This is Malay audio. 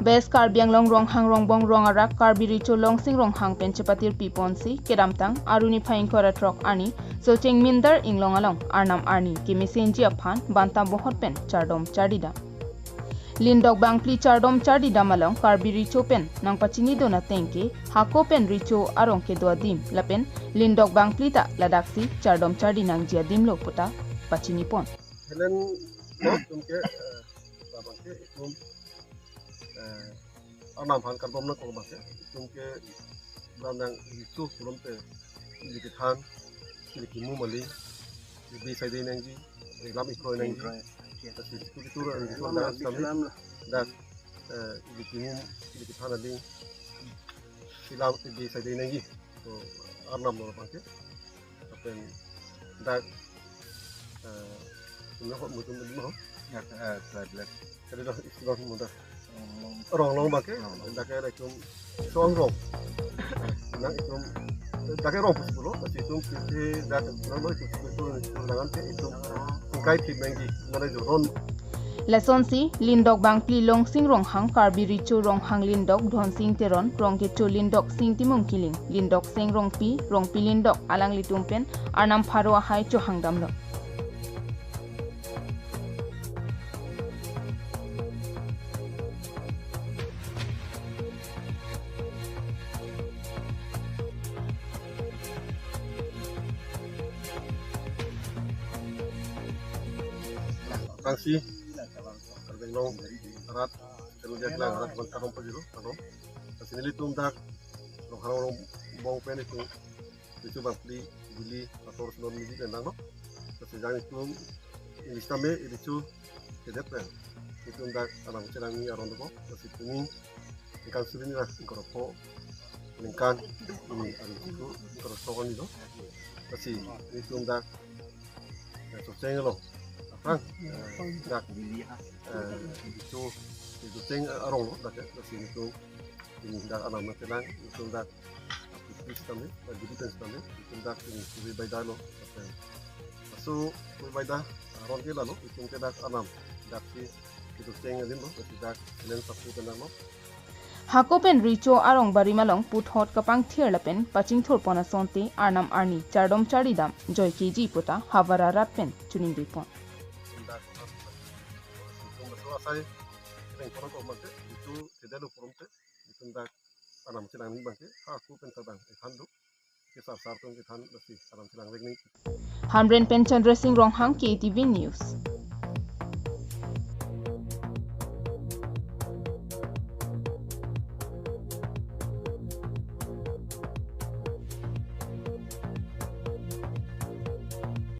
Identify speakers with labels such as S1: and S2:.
S1: Bes Karbianglong Rong Hang Rong Bong Rong Arak Karbiricho Long Sing Rong Hang Penchapatir Piponsi Kedamtang Aruni Phain Kora Trok Ani Socheng Mindar inglong along Arnam Arni Kemisenji Aphan Banta Bohot Pen Chardom Chardida Lindok Bangpli Chardom Chardida Malong Karbiricho Pen Nang Pachini Dona Tenke Hako Pen Richo Arong Ke Doa Dim Lapen Lindok Bangpli Ta Ladaksi Chardom Chardinang Jia Dim Lo Puta Pachini Pon
S2: Helen tumke babangke itum anam han karbom na ko bangke tumke bandang itu belum te dikit han dikit mu mali di side nangji lam ikro nangji tapi itu dah kami dan dikit mu dikit han ali silam di side nangji so anam no bangke tapi dah nó họ một trong những món cái đó istilah mudah rong pakai pakai itu soang rong nah itu pakai rong sepuluh tapi itu kita nama itu dengan itu kai tim lagi mana itu ron
S1: Lesson si Lindok Bangpli Long Sing Rong Hang Karbiricho Rong Hang Lindok Don Sing Teron Rong Kecho Lindok Sing Timung Kiling Lindok Sing Rong Pi Lindok Alang Litumpen Arnam Pharwa Hai Cho Hangdam Lo
S2: Tangsi, Karbenglong, Arat, kemudian Arat Bantarong Pajero, Tano. Kasi nilitum dak, Rong Bong Pen itu Bangpli, Bili, atau Senon Midi dan Nano. Kasi jangan itu Inistame itu kedep pen. Itu dak alam celangi aron doko. Kasi ini ikan surin lah, ikoropo, lingkan ini ada itu ikoropo itu. Kasi itu dak Socheng lo. Dak itu ceng arong dak kasi itu ini dak alam telang itu dak sistem jadi sistem itu dak ini kubi baidano so kubi baida arong ke lalu itu dak alam dak itu ceng limbo kasi dak len sapu tenang no
S1: Hakopen Richo Arong Barimalong Put Hot Kapang Thierlapen Paching Thorpona Sonte Arnam Arni Chardom Charidam Joy Keji Puta Havara Ratpen Chuning Bipon
S2: saya yang korang kau makan itu tidak ada problem tu itu dah anam celang ni bangke aku pentadang ikan tu kisah sartung ikan masih anam celang regni
S1: Hamren Penchandra Singh Rong Hang KTV News